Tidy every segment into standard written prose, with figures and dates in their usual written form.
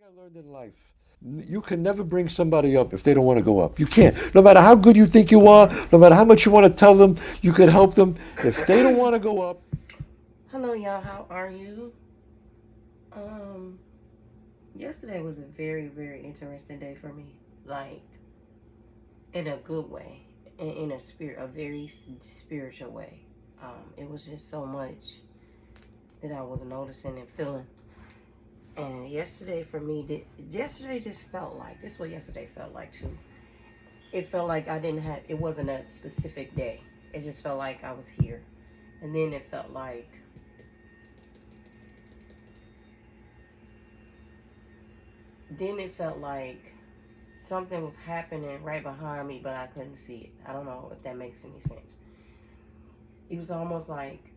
I learned in life. You can never bring somebody up if they don't want to go up. You can't. No matter how good you think you are, no matter how much you want to tell them, you could help them. If they don't want to go up. Hello, y'all. How are you? Um, Yesterday was a very interesting day for me. Like in a good way, in a very spiritual way. It was just so much that I was noticing and feeling. And yesterday for me, yesterday just felt like this. Is what yesterday felt like too. It felt like I didn't have. It wasn't a specific day. It just felt like I was here, and then it felt like something was happening right behind me, but I couldn't see it. I don't know if that makes any sense. It was almost like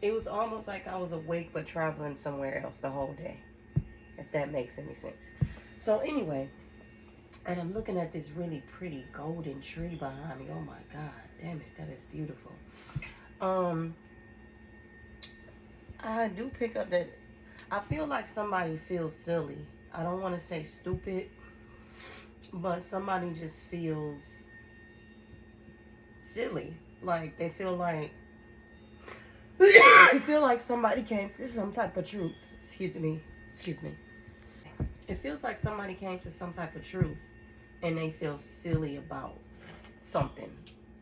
it was almost like I was awake but traveling somewhere else the whole day. If that makes any sense. So anyway, and I'm looking at this really pretty golden tree behind me. Oh my God, damn it, that is beautiful. Um, I do pick up that I feel like somebody feels silly. I don't want to say stupid, but somebody just feels silly. Like they feel like they feel like somebody came to some type of truth. Excuse me. It feels like somebody came to some type of truth and they feel silly about something.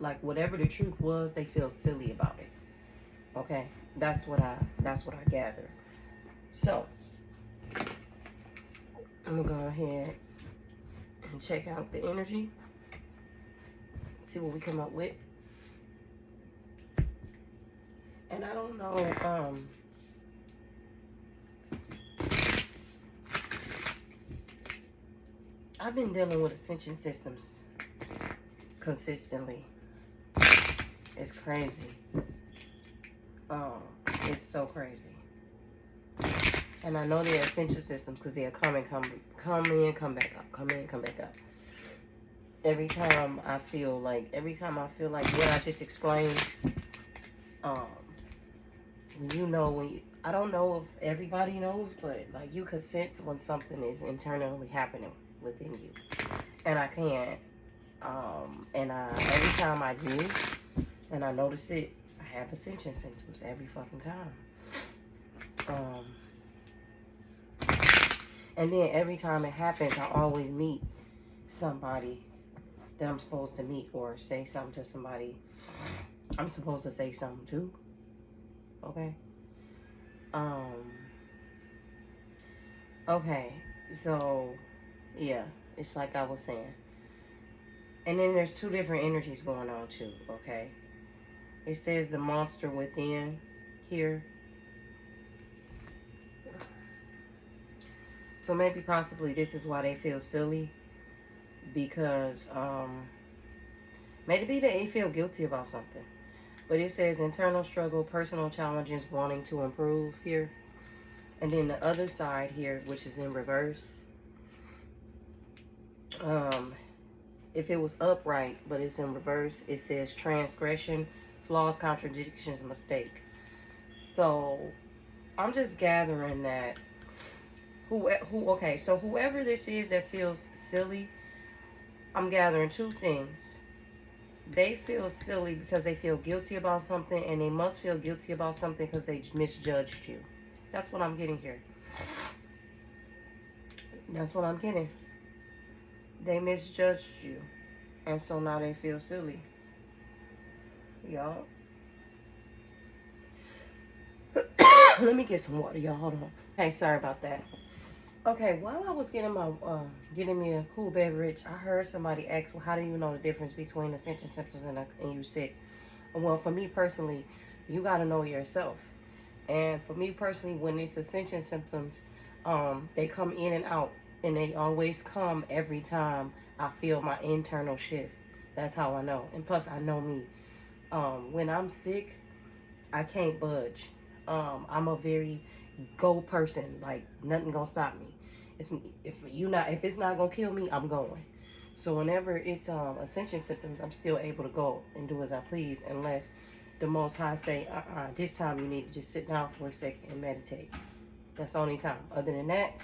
Like whatever the truth was, they feel silly about it. Okay? That's what I gather. So I'm gonna go ahead and check out the energy, see what we come up with. And I don't know, I've been dealing with ascension systems consistently. It's crazy. Um, it's so crazy. And I know they're ascension systems because they'll come in, come back up, come in, come back up. Every time I feel like what I just explained, um, I don't know if everybody knows, but like you can sense when something is internally happening within you, and I can't. And every time I do, and I notice it, I have ascension symptoms every fucking time. Um, and then every time it happens, I always meet somebody that I'm supposed to meet or say something to somebody I'm supposed to say something to. Okay. Um. Okay. So, yeah, it's like I was saying. And then there's two different energies going on too. Okay. It says the monster within here. So maybe possibly this is why they feel silly because maybe they feel guilty about something. But it says internal struggle, personal challenges, wanting to improve here. And then the other side here, which is in reverse, um, if it was upright, but it's in reverse, it says transgression, flaws, contradictions, mistake. So I'm just gathering that okay, so whoever this is that feels silly, I'm gathering two things. They feel silly because they feel guilty about something, and they must feel guilty about something because they misjudged you. That's what I'm getting here. That's what I'm getting. They misjudged you, and so now they feel silly. Y'all. Let me get some water, y'all. Hold on. Hey, sorry about that. Okay, while I was getting me a cool beverage, I heard somebody ask, "Well, how do you know the difference between ascension symptoms and you sick?" Well, for me personally, you got to know yourself. And for me personally, when it's ascension symptoms, they come in and out, and they always come every time I feel my internal shift. That's how I know. And plus, I know me. When I'm sick, I can't budge. I'm a very go person. Like nothing gonna stop me. If it's not gonna kill me, I'm going. So whenever it's ascension symptoms, I'm still able to go and do as I please, unless the Most High say, this time you need to just sit down for a second and meditate. That's the only time. Other than that,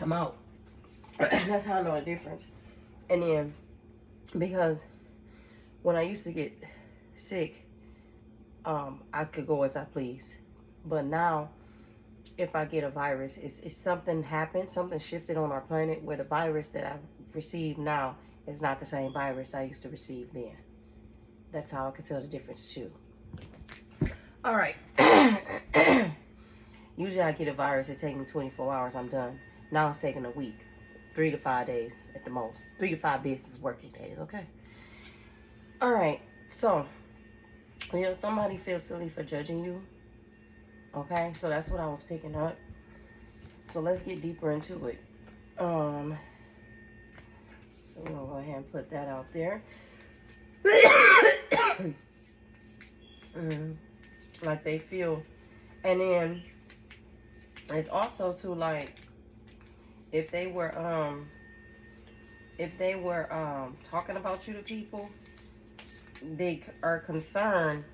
I'm out. That's how I know the difference. And then, because when I used to get sick, I could go as I please. But now, if I get a virus, it's something happened, something shifted on our planet where the virus that I receive now is not the same virus I used to receive then. That's how I could tell the difference too. All right. Usually I get a virus, it takes me 24 hours, I'm done. Now it's taking a week, 3 to 5 days at the most, 3 to 5 business working days, okay? All right, so, you know, somebody feels silly for judging you, okay? So that's what I was picking up. So let's get deeper into it. So we're gonna go ahead and put that out there. Like they feel, and then it's also too, like, if they were talking about you to people, they are concerned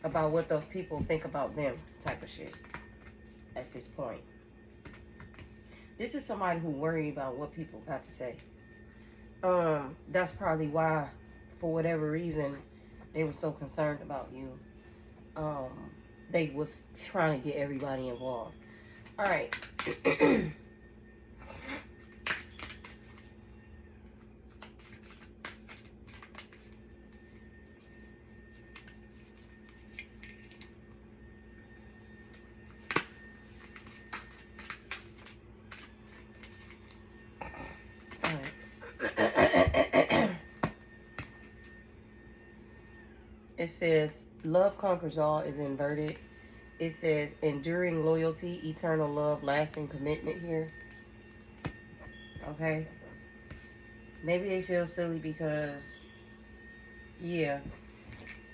about what those people think about them, type of shit at this point. This is somebody who worried about what people got to say. That's probably why, for whatever reason, they were so concerned about you. They was trying to get everybody involved. All right. It says, love conquers all is inverted. It says, enduring loyalty, eternal love, lasting commitment here. Okay? Maybe they feel silly because, yeah.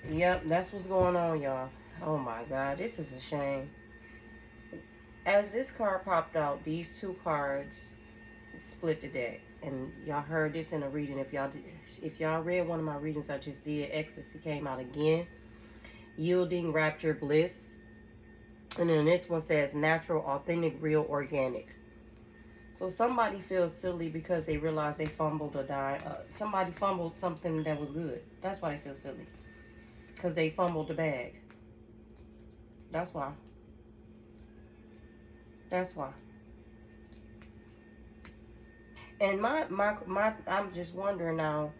Yep, that's what's going on, y'all. Oh my God, this is a shame. As this card popped out, these two cards split the deck. And y'all heard this in a reading. If y'all read one of my readings I just did, ecstasy came out again. Yielding, rapture, bliss. And then this one says natural, authentic, real, organic. So somebody feels silly because they realize they fumbled or died. Somebody fumbled something that was good. That's why they feel silly. Because they fumbled the bag. That's why. That's why. And I'm just wondering now,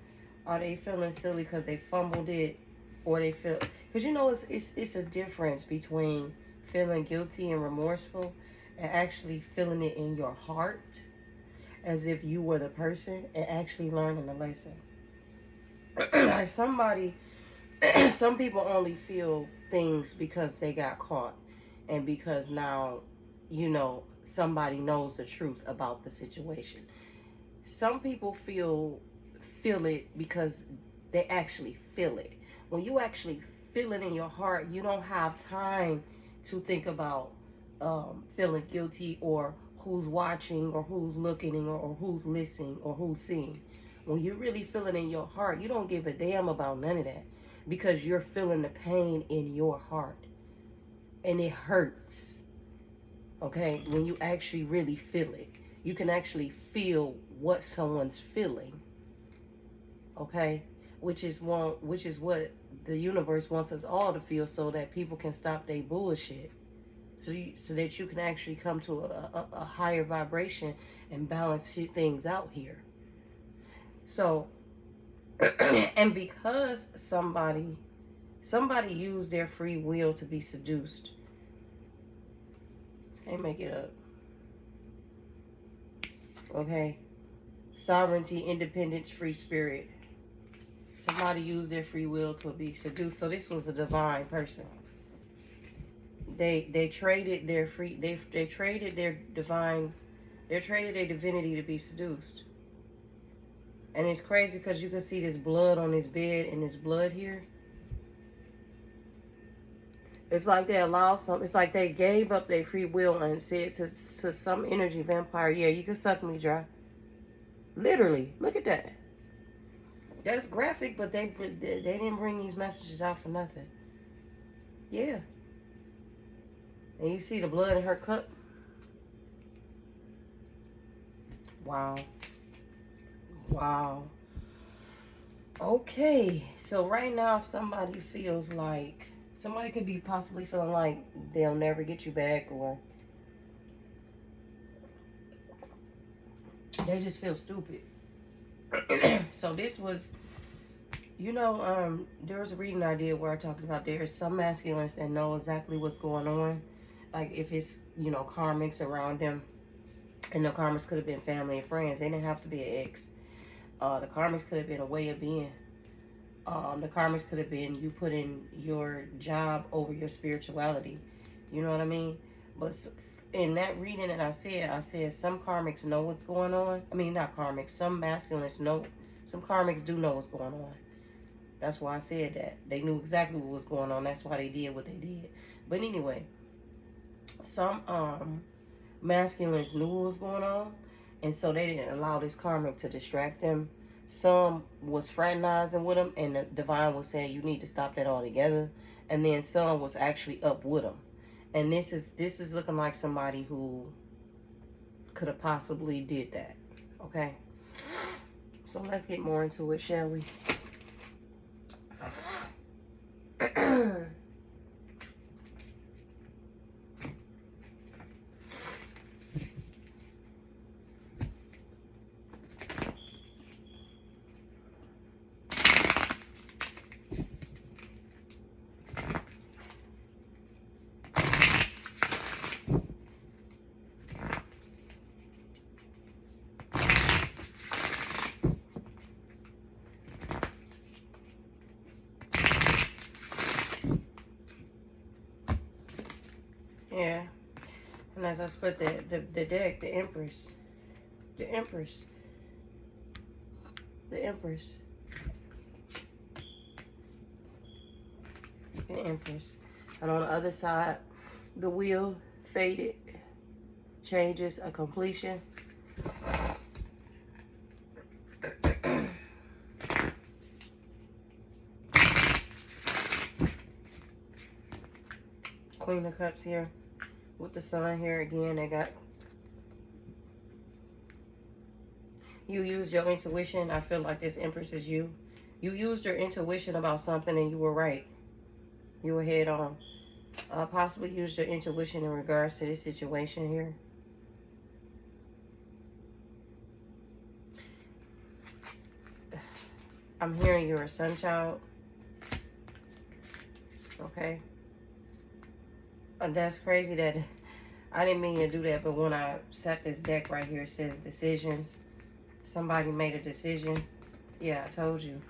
are they feeling silly because they fumbled it, or they feel, because you know it's a difference between feeling guilty and remorseful and actually feeling it in your heart as if you were the person and actually learning the lesson. Like some people only feel things because they got caught and because now, you know, somebody knows the truth about the situation. Some people feel it because they actually feel it. When you actually feel it in your heart, you don't have time to think about feeling guilty or who's watching or who's looking or who's listening or who's seeing. When you really feel it in your heart, you don't give a damn about none of that because you're feeling the pain in your heart. And it hurts. Okay? When you actually really feel it. You can actually feel what someone's feeling. Okay? Which is what the universe wants us all to feel so that people can stop their bullshit. So that you can actually come to a higher vibration and balance things out here. So, and because somebody used their free will to be seduced. They make it up. Okay? Sovereignty, independence, free spirit. Somebody used their free will to be seduced. So this was a divine person. They traded their they traded their divinity to be seduced. And it's crazy because you can see this blood on his bed and this blood here. It's like they allowed it's like they gave up their free will and said to some energy vampire, yeah, you can suck me dry. Literally, look at that. That's graphic, but they didn't bring these messages out for nothing. Yeah. And you see the blood in her cup? Wow. Wow. Okay. So right now, somebody feels like, somebody could be possibly feeling like they'll never get you back, or they just feel stupid. So this was, you know, there was a reading I did where I talked about there's some masculines that know exactly what's going on. Like if it's, you know, karmics around them. And the karmics could have been family and friends. They didn't have to be an ex. The karmics could have been a way of being. The karmics could have been you putting your job over your spirituality. You know what I mean? But in that reading that I said some karmics know what's going on. I mean, not karmics. Some masculines know. Some karmics do know what's going on. That's why I said that. They knew exactly what was going on. That's why they did what they did. But anyway, some masculines knew what was going on, and so they didn't allow this karmic to distract them. Some was fraternizing with them, and the divine was saying you need to stop that altogether. And then some was actually up with them. And this is looking like somebody who could have possibly did that. Okay, so let's get more into it, shall we? Yeah, and as I split the deck, the Empress, the Empress, the Empress, the Empress, and on the other side, the Wheel, faded, changes, a completion. Queen of Cups here with the Sun here again. They got, you used your intuition. I feel like this Empress is you. You used your intuition about something and you were right. You were head on. Possibly used your intuition in regards to this situation here. I'm hearing you're a sun child. Okay. And that's crazy that I didn't mean to do that, but when I set this deck right here, it says decisions. Somebody made a decision. Yeah, I told you.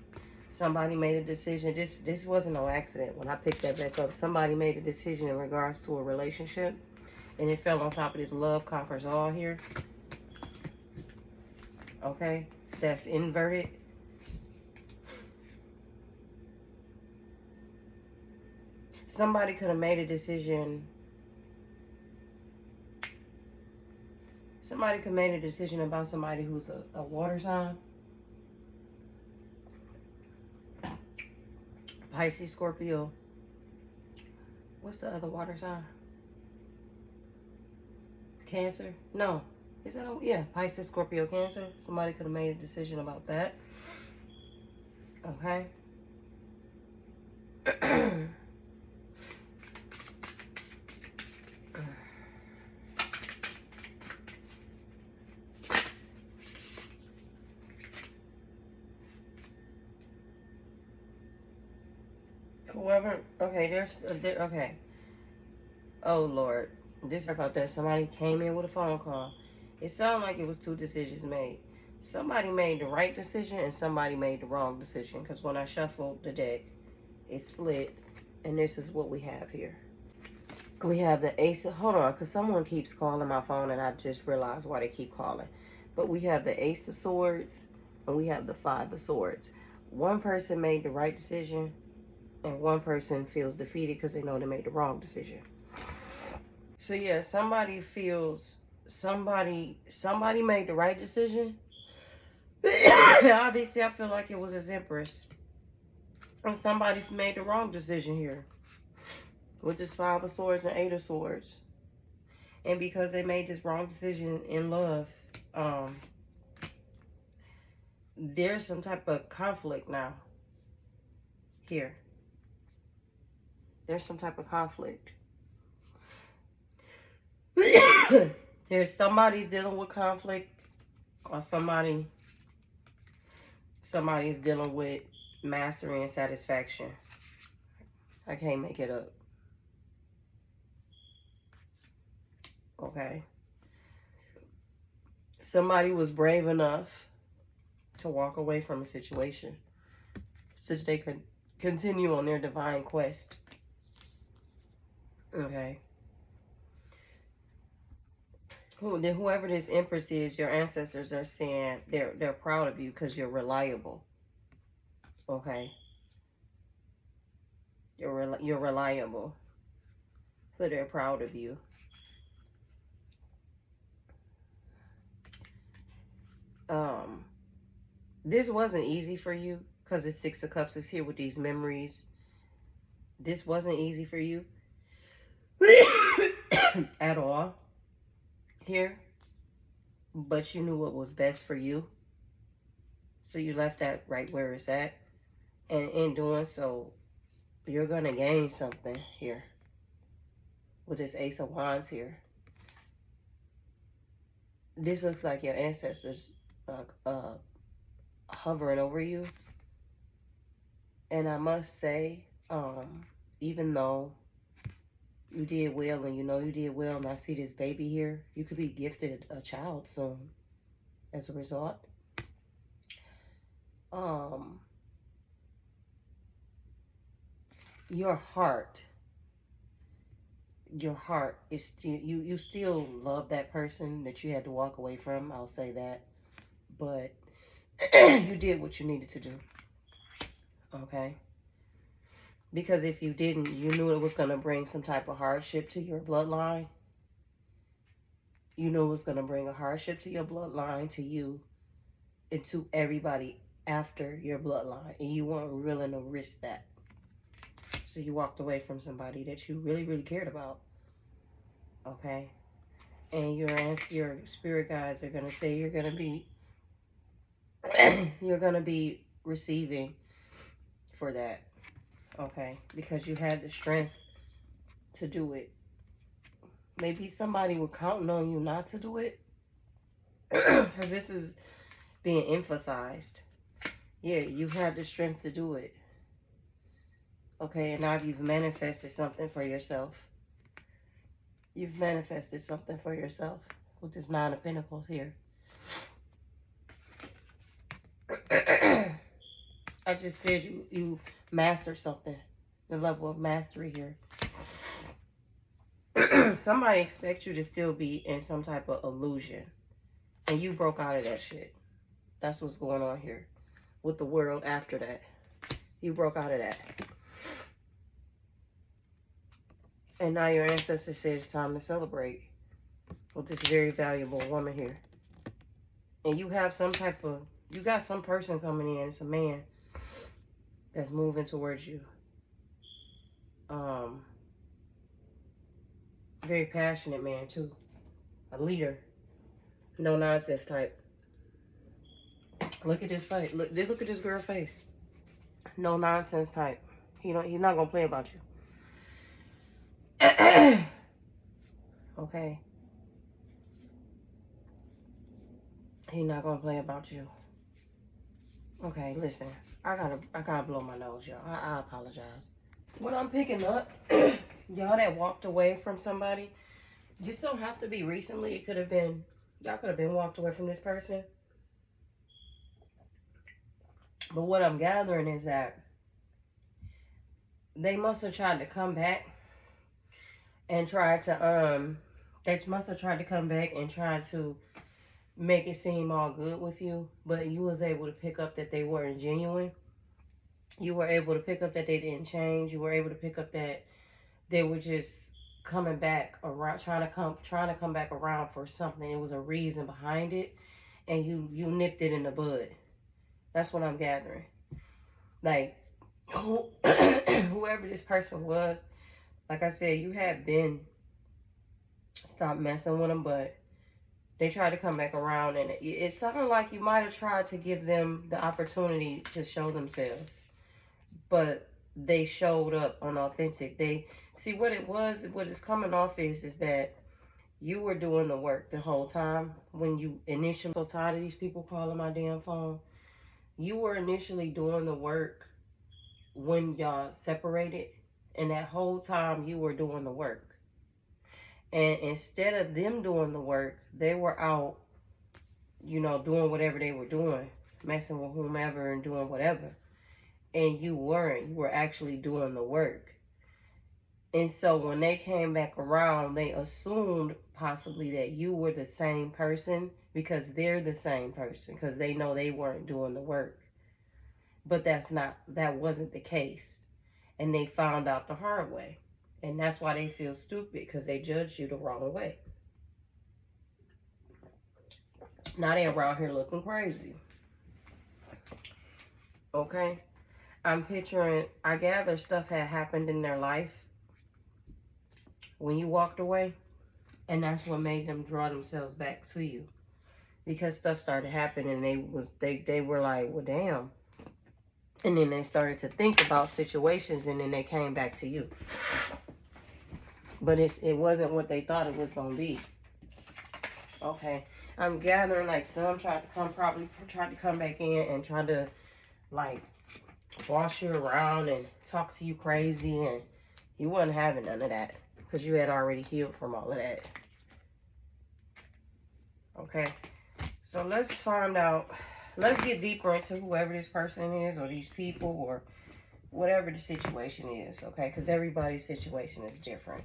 Somebody made a decision. This wasn't no accident. When I picked that back up, somebody made a decision in regards to a relationship, and it fell on top of this love conquers all here. Okay, that's inverted. Somebody could have made a decision. Somebody could have made a decision about somebody who's a water sign. Pisces, Scorpio. What's the other water sign? Cancer? No. Is that yeah, Pisces, Scorpio, Cancer. Somebody could have made a decision about that. Okay. Whoever, okay, okay. Oh Lord, this about that. Somebody came in with a phone call. It sounded like it was two decisions made. Somebody made the right decision and somebody made the wrong decision. Because when I shuffled the deck, it split, and this is what we have here. We have the Ace of, hold on, because someone keeps calling my phone, and I just realized why they keep calling. But we have the Ace of Swords, and we have the Five of Swords. One person made the right decision, and one person feels defeated because they know they made the wrong decision. So yeah, somebody feels, somebody made the right decision. Obviously, I feel like it was his Empress. And somebody made the wrong decision here. with this Five of Swords and Eight of Swords. And because they made this wrong decision in love, there's some type of conflict now. Here. There's some type of conflict. There's somebody's dealing with conflict, or somebody is dealing with mastery and satisfaction. I can't make it up. Okay. Somebody was brave enough to walk away from a situation so that they could continue on their divine quest. Okay. Whoever this Empress is, your ancestors are saying they're proud of you because you're reliable. Okay. You're reliable. So they're proud of you. This wasn't easy for you because the Six of Cups is here with these memories. This wasn't easy for you at all here, but you knew what was best for you, so you left that right where it's at, and in doing so, you're gonna gain something here with this Ace of Wands here. This looks like your ancestors hovering over you, and I must say, even though you did well, and you know you did well, and I see this baby here, you could be gifted a child soon as a result. Your heart is still, you still love that person that you had to walk away from, I'll say that, but you did what you needed to do. Okay. Because if you didn't, you knew it was going to bring some type of hardship to your bloodline. You knew it was going to bring a hardship to your bloodline, to you, and to everybody after your bloodline. And you weren't willing to risk that. So you walked away from somebody that you really, really cared about. Okay? And your spirit guides are going to say you're going to be receiving for that. Okay, because you had the strength to do it. Maybe somebody was counting on you not to do it, because this is being emphasized. Yeah, you had the strength to do it. Okay, and now you've manifested something for yourself. You've manifested something for yourself with this Nine of Pentacles here. I just said you master something. The level of mastery here. Somebody expects you to still be in some type of illusion. And you broke out of that shit. That's what's going on here. With the world after that. You broke out of that. And now your ancestor says it's time to celebrate with this very valuable woman here. And you have some type of, you got some person coming in. It's a man that's moving towards you. Very passionate man too. A leader. No nonsense type. Look at this face. Look at this girl's face. No nonsense type. He's not gonna play about you. Okay. He's not gonna play about you. Okay, listen. I gotta blow my nose, y'all. I apologize. What I'm picking up, y'all that walked away from somebody, just don't have to be recently. It could have been, y'all could have been walked away from this person. But what I'm gathering is that they must have tried to come back and try to, they must have tried to come back and try to make it seem all good with you. But you was able to pick up that they weren't genuine. You were able to pick up that they didn't change. You were able to pick up that they were just coming back around, trying to come back around for something. It was a reason behind it, and you nipped it in the bud. That's what I'm gathering. Like, whoever this person was, Like I said, you had been stopped messing with them, but they tried to come back around, and it sounded like you might have tried to give them the opportunity to show themselves, but they showed up unauthentic. They see what it was. What it's coming off is that you were doing the work the whole time. When you initially, so tired of these people calling my damn phone. You were initially doing the work when y'all separated, and that whole time you were doing the work. And instead of them doing the work, they were out, doing whatever they were doing, messing with whomever and doing whatever. And you weren't. You were actually doing the work. And so when they came back around, they assumed possibly that you were the same person because they're the same person because they know they weren't doing the work. But that wasn't the case. And they found out the hard way. And that's why they feel stupid, because they judged you the wrong way. Now they're around here looking crazy. Okay? I'm picturing, I gather stuff had happened in their life when you walked away. And that's what made them draw themselves back to you. Because stuff started happening, and they were like, well, damn. And then they started to think about situations, and then they came back to you. But it wasn't what they thought it was going to be. Okay. I'm gathering like some tried to come back in and try to like boss you around and talk to you crazy, and you wasn't having none of that because you had already healed from all of that. Okay. So let's find out. Let's get deeper into whoever this person is, or these people, or whatever the situation is, okay? Because everybody's situation is different.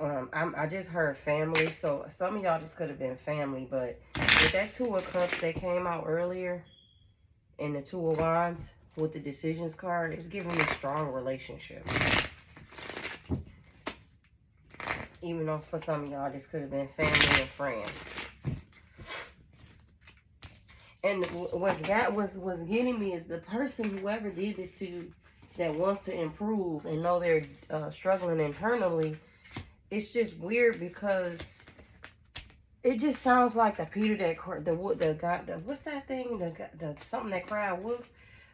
I just heard family, so some of y'all just could have been family, but with that Two of Cups that came out earlier, and the Two of Wands with the Decisions card, it's giving me strong relationships. Even though for some of y'all, this could have been family and friends. And what's getting me is the person, whoever did this to you, that wants to improve and know they're struggling internally. It's just weird because it just sounds like the Peter what's that thing? The something that cried wolf.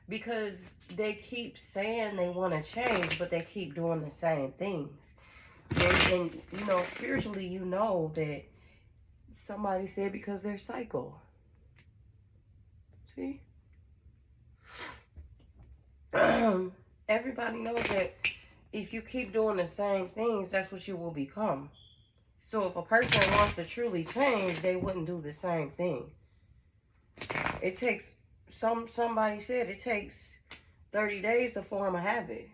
Because they keep saying they want to change, but they keep doing the same things. And spiritually, you know that somebody said because they're psycho. See? Everybody knows that if you keep doing the same things, that's what you will become. So if a person wants to truly change, they wouldn't do the same thing. It takes, somebody said it takes 30 days to form a habit.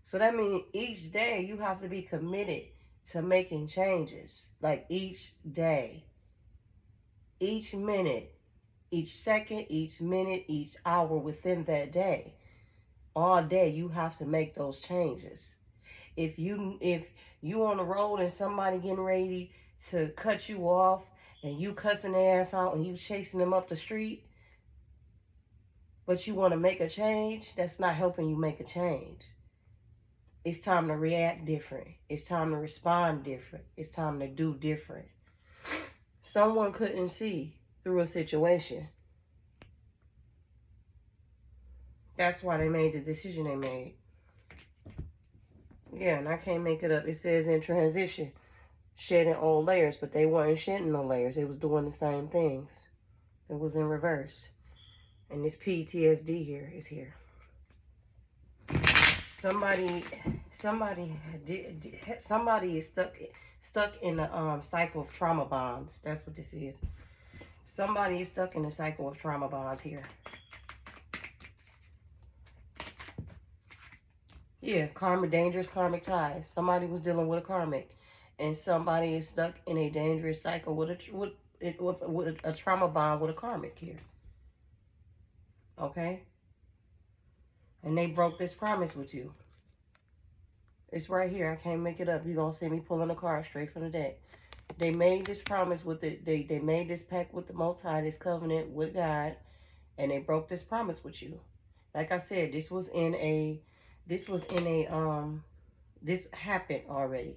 So that means each day you have to be committed to making changes. Like each day, each minute, each second, each minute, each hour within that day. All day you have to make those changes. If you on the road and somebody getting ready to cut you off and you cussing their ass out and you chasing them up the street, but you want to make a change, that's not helping you make a change. It's time to react different. It's time to respond different. It's time to do different. Someone couldn't see through a situation. That's why they made the decision they made. Yeah, and I can't make it up. It says in transition, shedding old layers, but they weren't shedding no layers. They was doing the same things. It was in reverse. And this PTSD here is here. Somebody is stuck in the cycle of trauma bonds. That's what this is. Somebody is stuck in the cycle of trauma bonds here. Yeah, dangerous karmic ties. Somebody was dealing with a karmic, and somebody is stuck in a dangerous cycle with a trauma bond with a karmic here. Okay? And they broke this promise with you. It's right here. I can't make it up. You're going to see me pulling a card straight from the deck. They made this promise with they made this pact with the Most High, this covenant with God, and they broke this promise with you. Like I said, this was in a This happened already.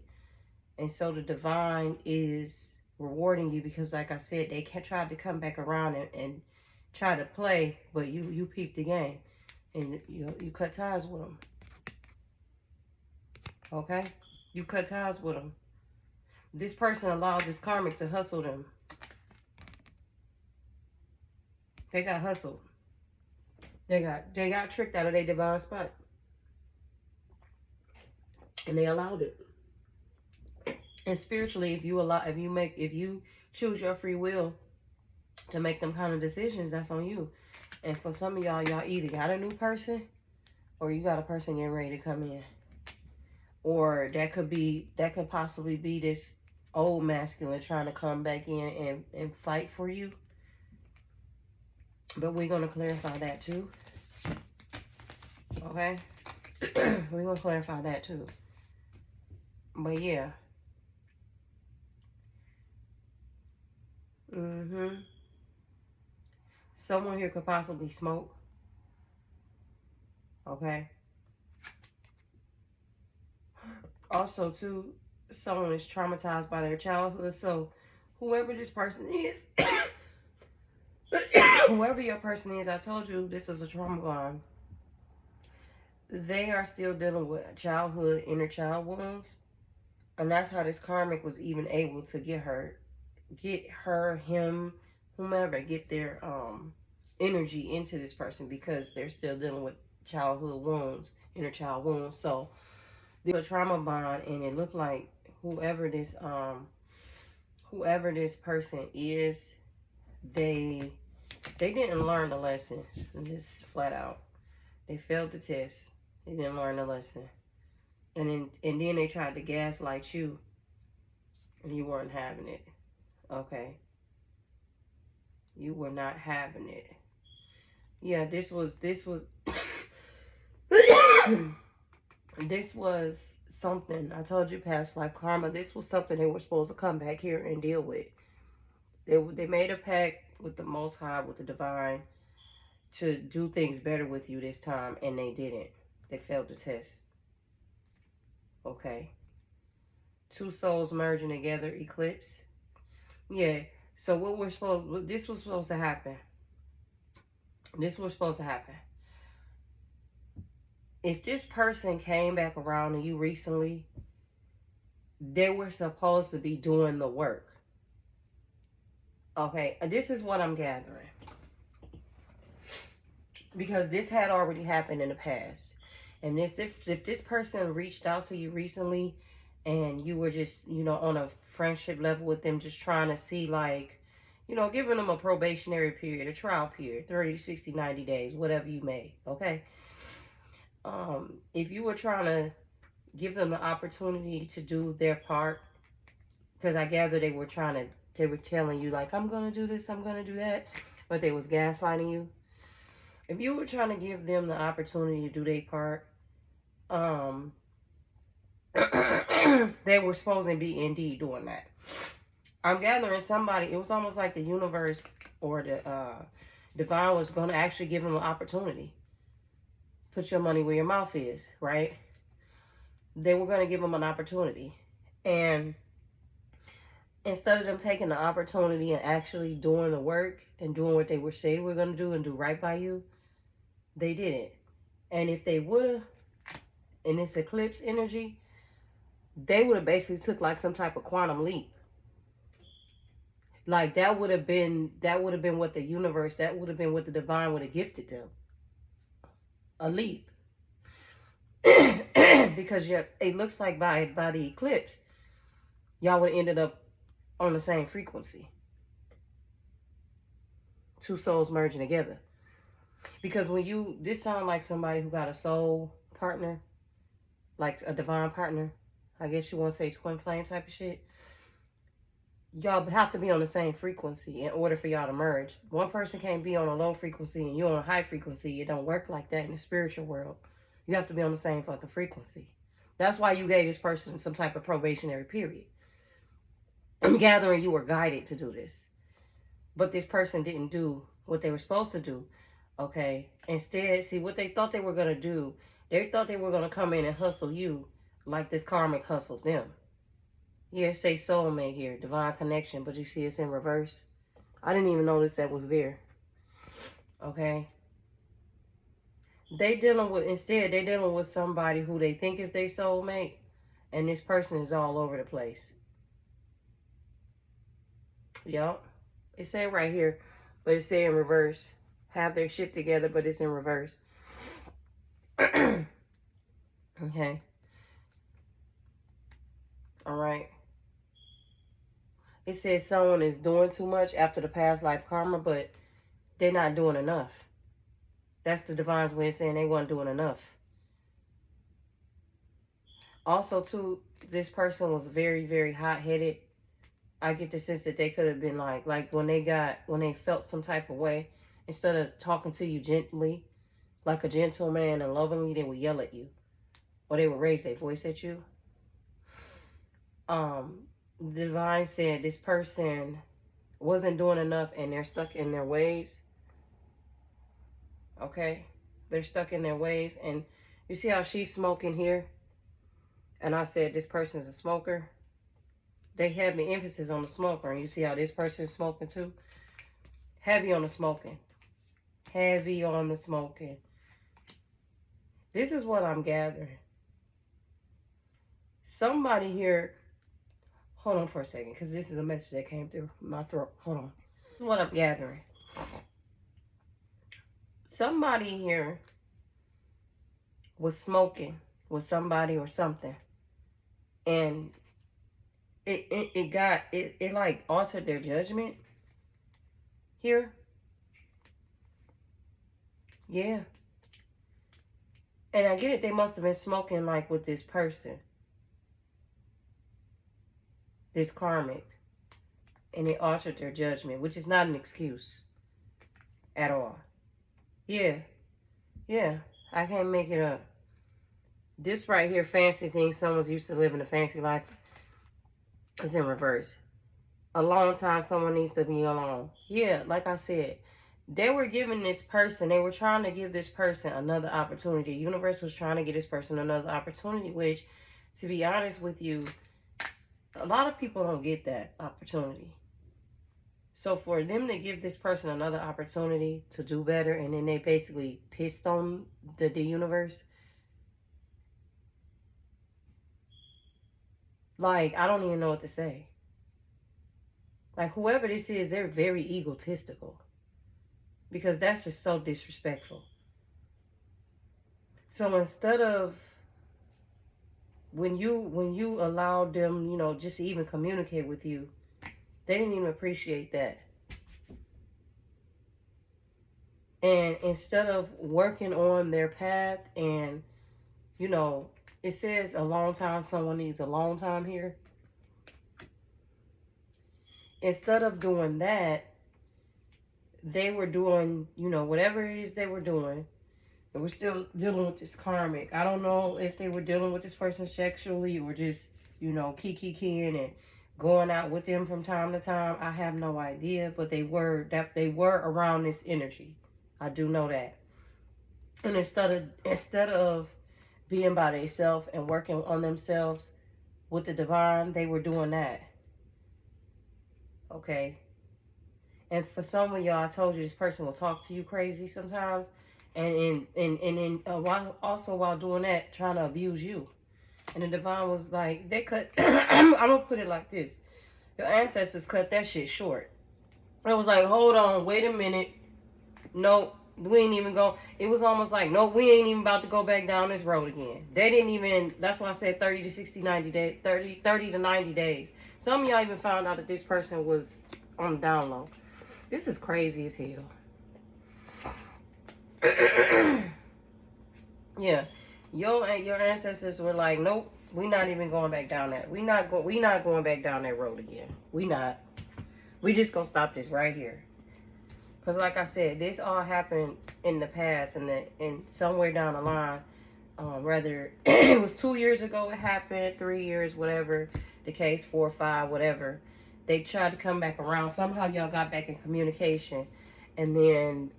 And so the divine is rewarding you because, like I said, they tried to come back around and try to play, but you peeped the game. And you cut ties with them. Okay? You cut ties with them. This person allowed this karmic to hustle them. They got hustled. They got tricked out of their divine spot. And they allowed it. And spiritually, if you choose your free will to make them kind of decisions, that's on you. And for some of y'all either got a new person or you got a person getting ready to come in. Or that could possibly be this old masculine trying to come back in and fight for you. But we're going to clarify that too. Okay? We're going to clarify that too. But yeah. Someone here could possibly smoke. Okay? Also, too, someone is traumatized by their childhood. So, whoever this person is, whoever your person is, I told you this is a trauma bond. They are still dealing with childhood, inner child wounds. And that's how this karmic was even able to get her, him, whomever, get their energy into this person because they're still dealing with childhood wounds, inner child wounds. So, there's a trauma bond, and it looked like whoever this person is, they didn't learn the lesson. Just flat out, they failed the test. They didn't learn the lesson, and then they tried to gaslight you, and you weren't having it. Okay, you were not having it. Yeah, this was this was something. I told you, past life karma. This was something they were supposed to come back here and deal with. They made a pact with the Most High, with the divine, to do things better with you this time, and they didn't. They failed the test. Okay. Two souls merging together, eclipse. Yeah. So this was supposed to happen. This was supposed to happen. If this person came back around to you recently, they were supposed to be doing the work. Okay, this is what I'm gathering. Because this had already happened in the past. And if this person reached out to you recently and you were just, on a friendship level with them, just trying to see, like, giving them a probationary period, a trial period, 30, 60, 90 days, whatever you may, okay? If you were trying to give them the opportunity to do their part, because I gather they were telling you, like, I'm going to do this, I'm going to do that, but they was gaslighting you. If you were trying to give them the opportunity to do their part, they were supposed to be indeed doing that. I'm gathering somebody, it was almost like the universe or the divine was going to actually give them an opportunity. Put your money where your mouth is, right? They were going to give them an opportunity. And instead of them taking the opportunity and actually doing the work and doing what they were saying they were going to do and do right by you, they didn't. And if they would have, in this eclipse energy, they would have basically took like some type of quantum leap. Like that would have been what the universe, that would have been what the divine would have gifted them. A leap. Because it looks like by the eclipse, y'all would have ended up on the same frequency. Two souls merging together. Because this sounds like somebody who got a soul partner, like a divine partner. I guess you want to say twin flame type of shit. Y'all have to be on the same frequency in order for y'all to merge. One person can't be on a low frequency and you're on a high frequency. It don't work like that in the spiritual world. You have to be on the same fucking frequency. That's why you gave this person some type of probationary period. I'm gathering you were guided to do this. But this person didn't do what they were supposed to do. Okay? Instead, see what they thought they were going to do. They thought they were going to come in and hustle you like this karmic hustled them. Here, say soulmate here, divine connection, but you see it's in reverse. I didn't even notice that was there. Okay. They dealing with somebody who they think is their soulmate, and this person is all over the place. Yup. It said right here, but it said in reverse. Have their shit together, but it's in reverse. Okay. All right. It says someone is doing too much after the past life karma, but they're not doing enough. That's the divine's way of saying they weren't doing enough. Also, too, this person was very, very hot-headed. I get the sense that they could have been like when they felt some type of way, instead of talking to you gently, like a gentleman and lovingly, they would yell at you. Or they would raise their voice at you. The divine said this person wasn't doing enough and they're stuck in their ways. Okay? They're stuck in their ways. And you see how she's smoking here? And I said this person's a smoker. They had me emphasis on the smoker. And you see how this person's smoking too? Heavy on the smoking. Heavy on the smoking. This is what I'm gathering. Somebody here, hold on for a second, because this is a message that came through my throat. Hold on. This is what I'm gathering. Somebody here was smoking with somebody or something. And it like altered their judgment here. Yeah. And I get it, they must have been smoking like with this person. This karmic. And it altered their judgment, which is not an excuse at all. Yeah. Yeah. I can't make it up. This right here, fancy thing, someone's used to living a fancy life, is in reverse. A long time someone needs to be alone. Yeah, like I said, they were giving this person, they were trying to give this person another opportunity. The universe was trying to give this person another opportunity, which, to be honest with you, a lot of people don't get that opportunity. So for them to give this person another opportunity to do better, and then they basically pissed on the universe. Like, I don't even know what to say. Like, whoever this is, they're very egotistical. Because that's just so disrespectful. So instead of, when you allowed them, you know, just to even communicate with you, they didn't even appreciate that. And instead of working on their path and, you know, it says a long time, someone needs a long time here. Instead of doing that, they were doing, you know, whatever it is they were doing. They were still dealing with this karmic. I don't know if they were dealing with this person sexually or just, you know, kikiing and going out with them from time to time. I have no idea, but they were around this energy. I do know that. And instead of being by themselves and working on themselves with the divine, they were doing that. Okay. And for some of y'all, I told you this person will talk to you crazy sometimes, and while doing that, trying to abuse you. And the divine was like, they cut. I'm gonna put it like this: your ancestors cut that shit short. It was like, hold on, wait a minute, nope, we ain't even go. It was almost like, no, we ain't even about to go back down this road again. They didn't even. That's why I said 30 to 60, 90 days, 30 to 90 days. Some of y'all even found out that this person was on the down low. This is crazy as hell. Yeah, your ancestors were like, nope, we not even going back down that. We not going back down that road again. We not. We just gonna stop this right here. Cause like I said, this all happened in the past, and somewhere down the line, whether it was 2 years ago, it happened, 3 years, whatever the case, 4 or 5, whatever. They tried to come back around. Somehow y'all got back in communication. And then,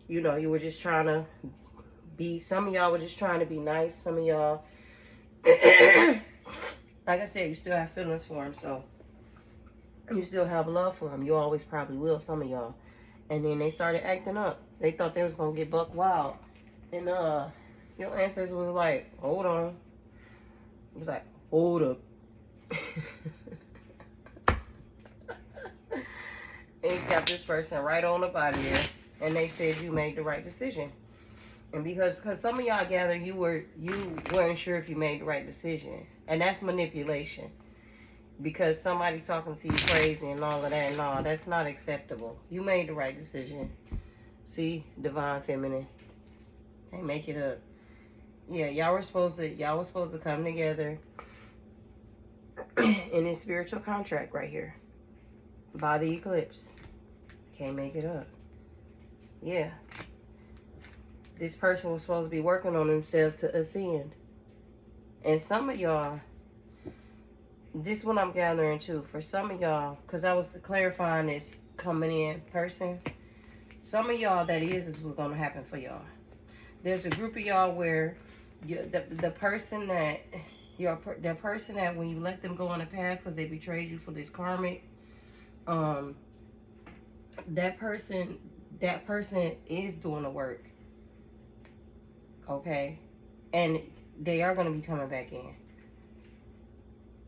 you know, you were just trying to be, some of y'all were just trying to be nice. Some of y'all, Like I said, you still have feelings for him, so you still have love for him. You always probably will, some of y'all. And then they started acting up. They thought they was gonna get buck wild. And your ancestors was like, hold on. It was like, hold up. And kept this person right on up out of here. And they said you made the right decision. And because some of y'all gathered, you weren't sure if you made the right decision. And that's manipulation. Because somebody talking to you crazy and all of that, and all, that's not acceptable. You made the right decision. See, divine feminine. Hey, make it up. Yeah, y'all were supposed to come together in this spiritual contract right here. By the eclipse. Can't make it up. Yeah. This person was supposed to be working on themselves to ascend. And some of y'all, this is what I'm gathering too. For some of y'all, because I was clarifying this coming in person. Some of y'all, that is what's going to happen for y'all. There's a group of y'all where the person that when you let them go in the past because they betrayed you for this karmic, that person is doing the work. Okay, and they are going to be coming back in.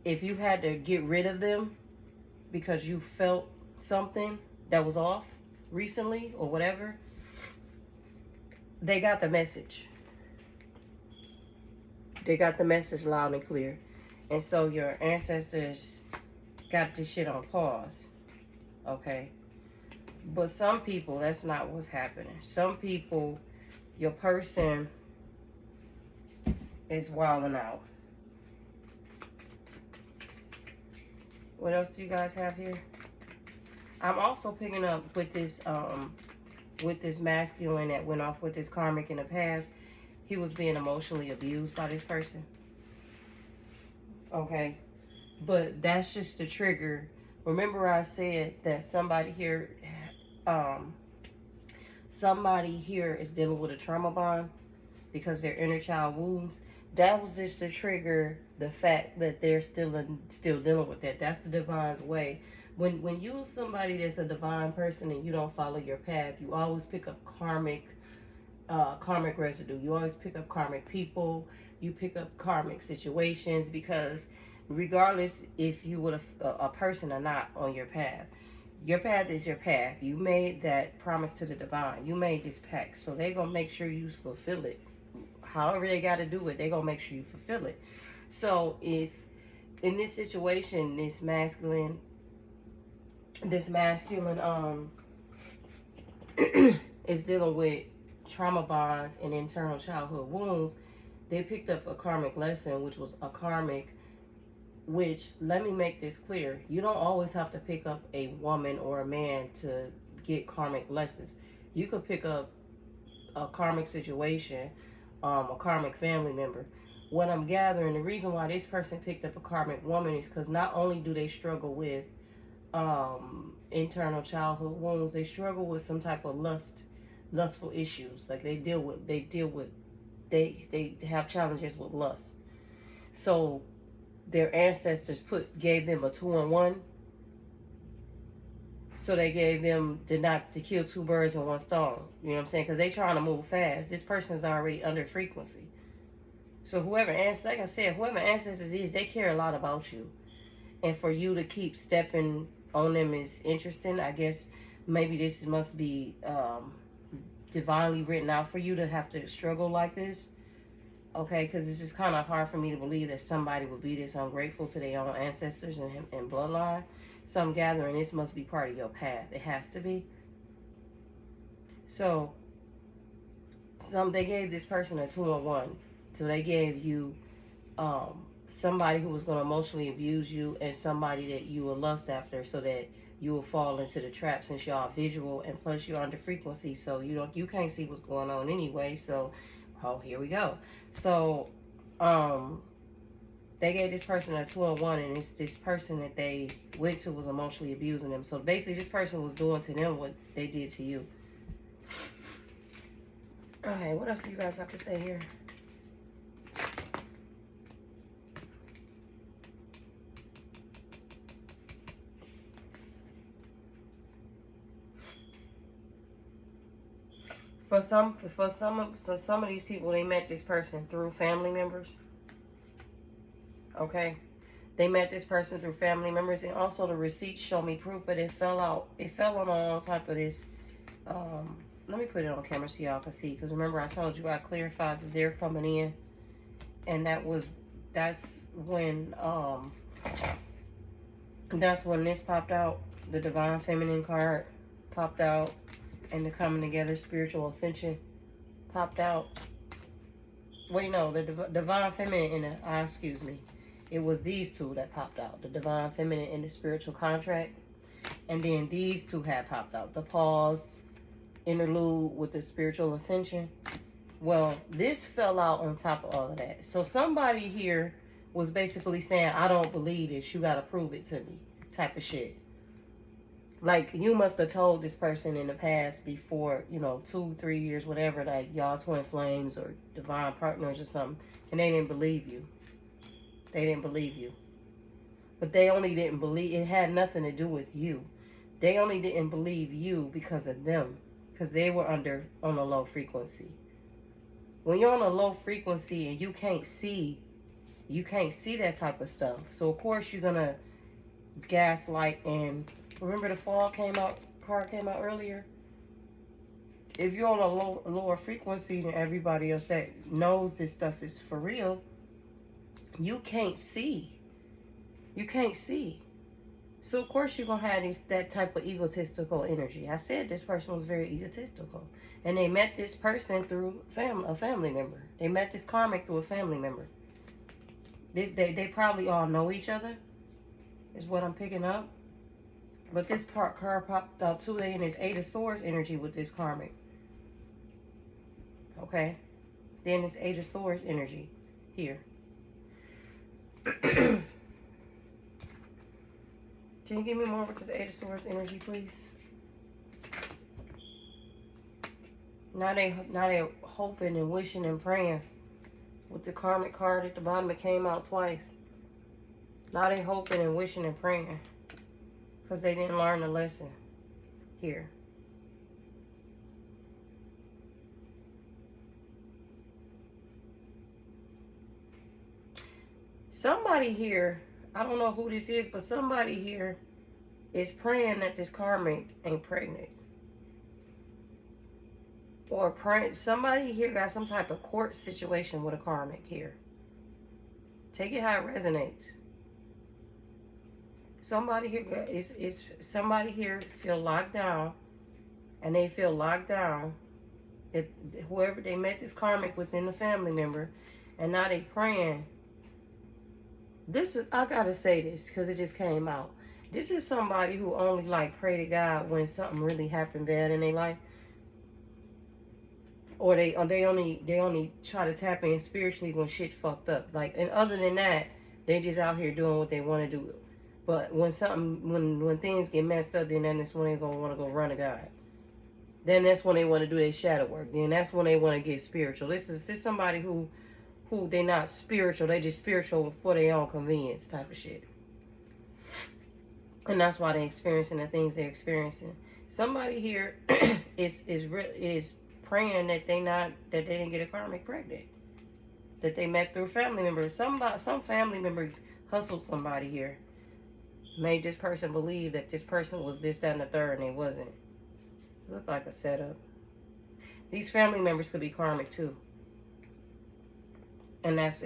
If you had to get rid of them because you felt something that was off recently or whatever, they got the message. They got the message loud and clear. And so your ancestors got this shit on pause. Okay? But some people, that's not what's happening. Some people, your person is wilding out. What else do you guys have here? I'm also picking up with this masculine that went off with this karmic in the past. He was being emotionally abused by this person. Okay. But that's just the trigger. Remember I said that somebody here is dealing with a trauma bond because their inner child wounds. That was just to trigger the fact that they're still dealing with that. That's the divine's way. When you're somebody that's a divine person and you don't follow your path, you always pick up karmic residue. You always pick up karmic people. You pick up karmic situations, because regardless if you were a person or not on your path is your path. You made that promise to the divine. You made this pact, so they're gonna make sure you fulfill it. However they got to do it, they're gonna make sure you fulfill it. So if in this situation, this masculine is dealing with trauma bonds and internal childhood wounds, they picked up a karmic lesson, which was a karmic, which, let me make this clear, you don't always have to pick up a woman or a man to get karmic lessons. You could pick up a karmic situation, a karmic family member. What I'm gathering, the reason why this person picked up a karmic woman is because not only do they struggle with internal childhood wounds, they struggle with some type of lustful issues. Like they have challenges with lust. So their ancestors gave them a 2-in-1. So they gave them to kill two birds with one stone. You know what I'm saying? Because they trying to move fast. This person's already under frequency. So whoever ancestors is, they care a lot about you. And for you to keep stepping on them is interesting. I guess maybe this must be divinely written out for you to have to struggle like this. Okay, because it's just kind of hard for me to believe that somebody would be this ungrateful to their own ancestors and bloodline. So I'm gathering this must be part of your path. It has to be. So they gave this person a 2-in-1. So they gave you somebody who was going to emotionally abuse you and somebody that you will lust after, so that you will fall into the trap, since y'all visual and plus you're under frequency, so you can't see what's going on anyway. So here we go. So they gave this person a 2-in-1, and it's this person that they went to was emotionally abusing them. So basically this person was doing to them what they did to you. Okay, what else do you guys have to say here? some of these people, they met this person through family members. Okay, they met this person through family members, and also the receipts show me proof, but it fell out. It fell on top of this. Let me put it on camera so y'all can see, because remember I told you I clarified that they're coming in, and that's when this popped out. The Divine Feminine card popped out, and the Coming Together Spiritual Ascension popped out. Wait, no, the Divine Feminine and the, excuse me. It was these two that popped out. The Divine Feminine and the Spiritual Contract. And then these two had popped out. The Pause Interlude with the Spiritual Ascension. Well, this fell out on top of all of that. So somebody here was basically saying, I don't believe this. You got to prove it to me. Type of shit. Like, you must have told this person in the past before, 2, 3 years, whatever, like y'all twin flames or divine partners or something, and they didn't believe you. They didn't believe you. But they only didn't believe, it had nothing to do with you. They only didn't believe you because of them, because they were on a low frequency. When you're on a low frequency and you can't see that type of stuff. So of course you're gonna gaslight. And remember the card came out earlier. If you're on a lower frequency than everybody else that knows this stuff is for real, you can't see. You can't see. So of course you're gonna have that type of egotistical energy. I said this person was very egotistical, and they met this person through a family member. They met this karmic through a family member. They probably all know each other, is what I'm picking up. But this card popped out too. They in this 8 of Swords energy with this karmic. Okay. Then this 8 of Swords energy here. Can you give me more with this 8 of Swords energy, please? Now they hoping and wishing and praying. With the karmic card at the bottom, it came out twice. Now they hoping and wishing and praying, because they didn't learn the lesson here. Somebody here, I don't know who this is, but somebody here is praying that this karmic ain't pregnant. Or praying, somebody here got some type of court situation with a karmic here. Take it how it resonates. Somebody here somebody here feel locked down, and they feel locked down. That whoever they met this karmic within the family member, and now they praying. I gotta say this because it just came out. This is somebody who only pray to God when something really happened bad in their life, or they only try to tap in spiritually when shit fucked up. And other than that, they just out here doing what they want to do. But when things get messed up, then that's when they gonna want to go run to God. Then that's when they want to do their shadow work. Then that's when they want to get spiritual. This somebody who they not spiritual. They just spiritual for their own convenience type of shit. And that's why they're experiencing the things they're experiencing. Somebody here is praying that they didn't get a karmic pregnant. That they met through family members. Some family member hustled somebody here. Made this person believe that this person was this, that, and the third, and it wasn't. It looked like a setup. These family members could be karmic too. And that's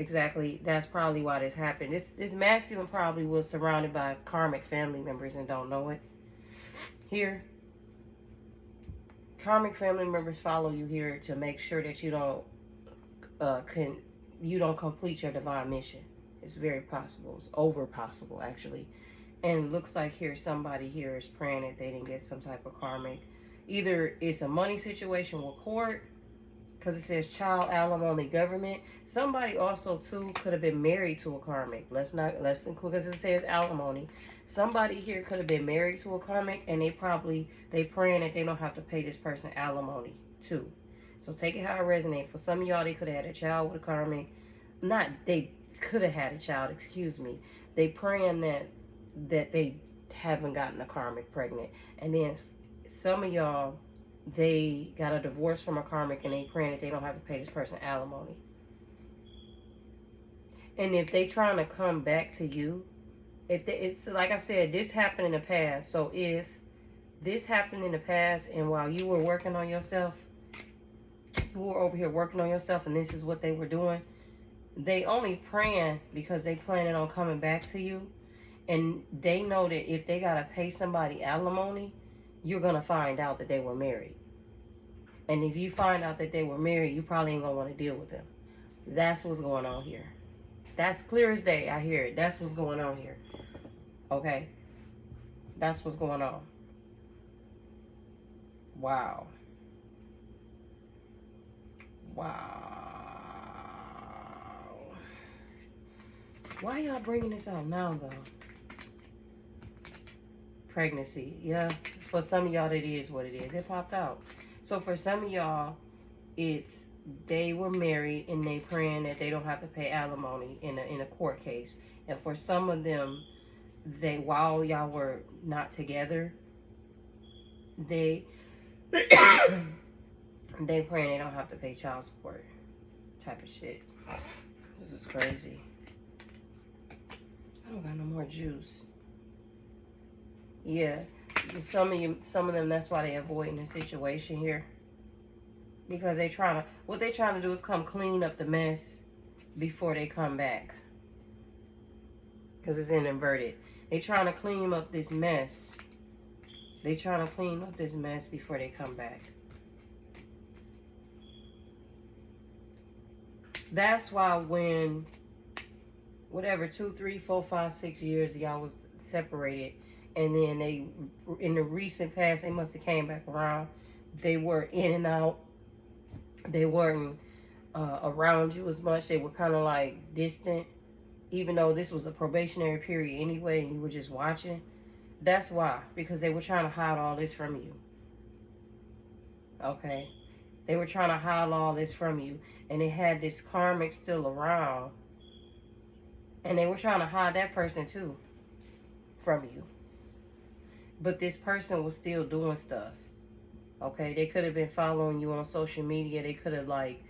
probably why this happened. This masculine probably was surrounded by karmic family members and don't know it. Here, karmic family members follow you here to make sure that you don't complete your divine mission. It's very possible. It's over possible, actually. And it looks like here somebody here is praying that they didn't get some type of karmic. Either it's a money situation with court, because it says child alimony government. Somebody also too could have been married to a karmic. Let's include, because it says alimony. Somebody here could have been married to a karmic, and they praying that they don't have to pay this person alimony too. So take it how it resonates. For some of y'all, they could have had a child with a karmic. They could have had a child, excuse me. They praying that they haven't gotten a karmic pregnant. And then some of y'all they got a divorce from a karmic and they praying that they don't have to pay this person alimony. And if they trying to come back to you, it's like I said, this happened in the past. So if this happened in the past and while you were working on yourself, you were over here working on yourself and this is what they were doing, they only praying because they planning on coming back to you. And they know that if they got to pay somebody alimony, you're going to find out that they were married. And if you find out that they were married, you probably ain't going to want to deal with them. That's what's going on here. That's clear as day. I hear it. That's what's going on here. Okay? That's what's going on. Wow. Wow. Why y'all bringing this out now, though? Pregnancy. Yeah. For some of y'all, it is what it is. It popped out. So for some of y'all, it's they were married and they praying that they don't have to pay alimony in a court case. And for some of them, they while y'all were not together, they they praying they don't have to pay child support type of shit. This is crazy. I don't got no more juice. Yeah, some of them, that's why they avoiding the situation here. Because what they trying to do is come clean up the mess before they come back. Because it's inverted. They trying to clean up this mess. They trying to clean up this mess before they come back. That's why when, whatever, 2, 3, 4, 5, 6 years y'all was separated, and then they, in the recent past, they must have came back around. They were in and out. They weren't around you as much. They were kind of like distant, even though this was a probationary period anyway, and you were just watching. That's why, because they were trying to hide all this from you. Okay? They were trying to hide all this from you, and they had this karmic still around, and they were trying to hide that person too from you. But this person was still doing stuff. Okay, they could have been following you on social media. They could have like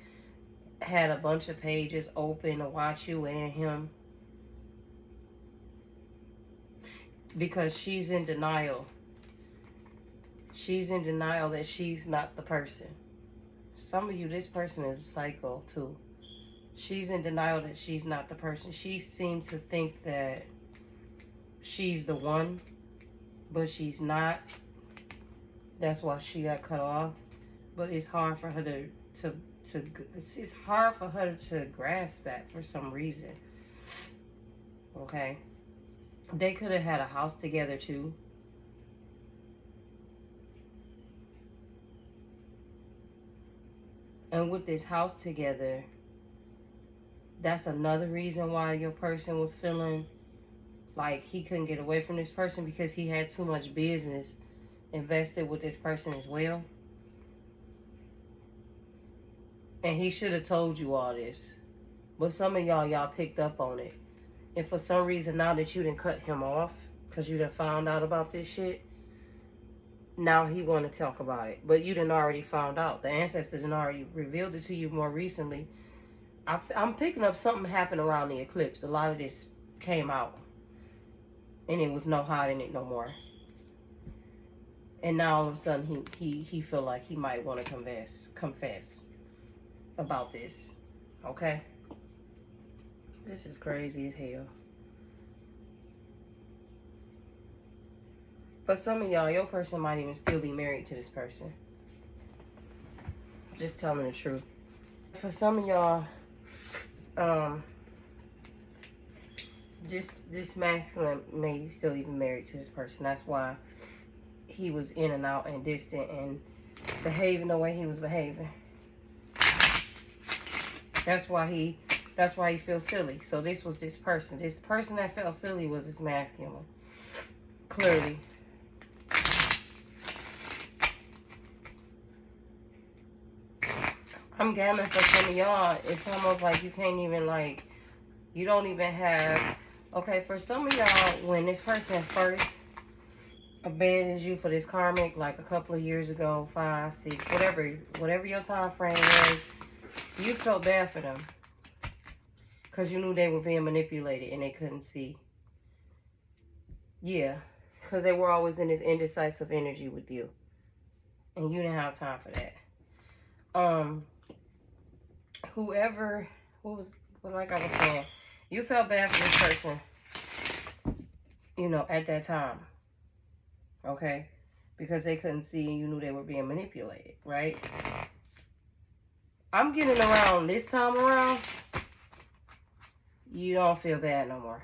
had a bunch of pages open to watch you and him. Because she's in denial. She's in denial that she's not the person. Some of you, this person is psycho too. She's in denial that she's not the person. She seems to think that she's the one, but she's not. That's why she got cut off. But it's hard for her it's hard for her to grasp that for some reason. Okay? They could have had a house together too. And with this house together, that's another reason why your person was feeling like he couldn't get away from this person, because he had too much business invested with this person as well. And he should have told you all this. But some of y'all picked up on it. And for some reason, now that you didn't cut him off, because you done found out about this shit, now he want to talk about it. But you done already found out. The ancestors done already revealed it to you more recently. I'm picking up something happened around the eclipse. A lot of this came out. And it was no hiding it no more. And now all of a sudden he feel like he might want to confess about this. Okay? This is crazy as hell. For some of y'all, your person might even still be married to this person. Just telling the truth. For some of y'all, this masculine may be still even married to this person. That's why he was in and out and distant and behaving the way he was behaving. That's why he feels silly. So this was this person. This person that felt silly was this masculine. Clearly. I'm gathering for some of y'all, it's almost like you can't even like, you don't even have, okay, for some of y'all, when this person first abandoned you for this karmic like a couple of years ago, 5, 6, whatever your time frame was, you felt bad for them because you knew they were being manipulated and they couldn't see. Yeah, because they were always in this indecisive energy with you, and you didn't have time for that. Whoever, like I was saying, you felt bad for this person, you know, at that time, okay? Because they couldn't see and you knew they were being manipulated, right? I'm getting around this time around, you don't feel bad no more.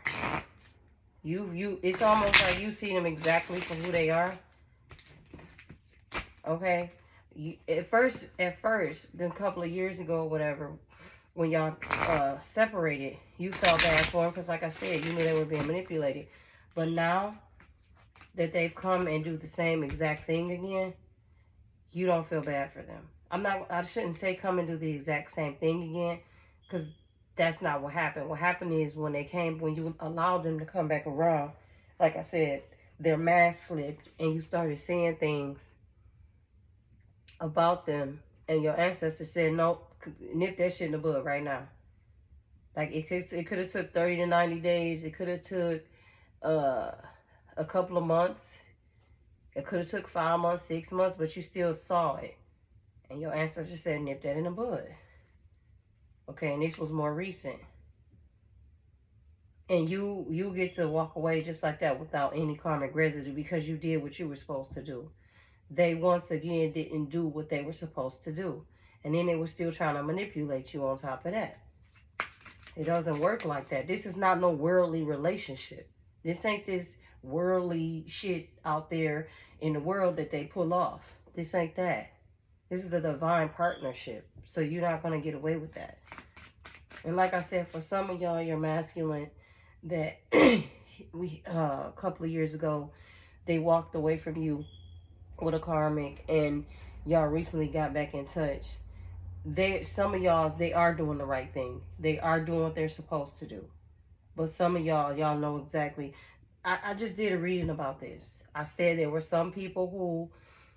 It's almost like you see them exactly for who they are, okay? At first, a couple of years ago or whatever, when y'all separated, you felt bad for them because, like I said, you knew they were being manipulated. But now that they've come and do the same exact thing again, you don't feel bad for them. I shouldn't say come and do the exact same thing again, because that's not what happened. What happened is when you allowed them to come back around, like I said, their mask slipped and you started seeing things about them, and your ancestors said, nope, nip that shit in the bud right now. Like it could have took 30 to 90 days. It could have took a couple of months. It could have took 5 months, 6 months, but you still saw it. And your ancestors said, nip that in the bud. Okay, and this was more recent. And you get to walk away just like that without any karmic residue because you did what you were supposed to do. They once again didn't do what they were supposed to do. And then they were still trying to manipulate you on top of that. It doesn't work like that. This is not no worldly relationship. This ain't this worldly shit out there in the world that they pull off. This ain't that. This is a divine partnership. So you're not going to get away with that. And like I said, for some of y'all, you're masculine that a couple of years ago, they walked away from you with a karmic and y'all recently got back in touch. Some of y'all, they are doing the right thing. They are doing what they're supposed to do. But some of y'all know exactly. I just did a reading about this. I said there were some people who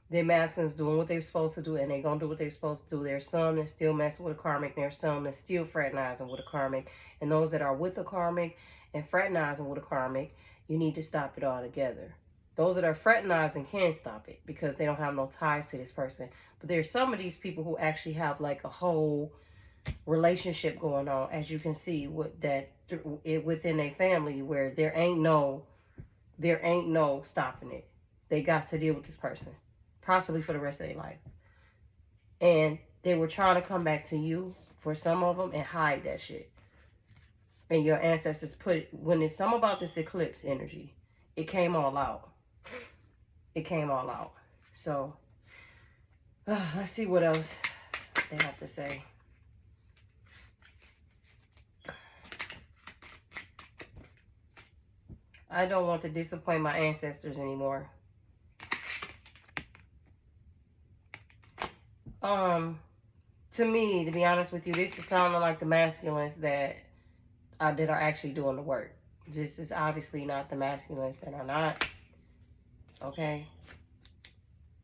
their masculines doing what they're supposed to do and they're going to do what they're supposed to do. There's some that still messing with a karmic. There's some that still fraternizing with a karmic. And those that are with a karmic and fraternizing with a karmic, you need to stop it all together. Those that are fraternizing can stop it because they don't have no ties to this person. But there's some of these people who actually have like a whole relationship going on, as you can see within a family where there ain't no stopping it. They got to deal with this person, possibly for the rest of their life. And they were trying to come back to you for some of them and hide that shit. And your ancestors when it's something about this eclipse energy, it came all out. It came all out. So, let's see what else they have to say. I don't want to disappoint my ancestors anymore. To me, to be honest with you, this is sounding like the masculines that are actually doing the work. This is obviously not the masculines that are not. Okay?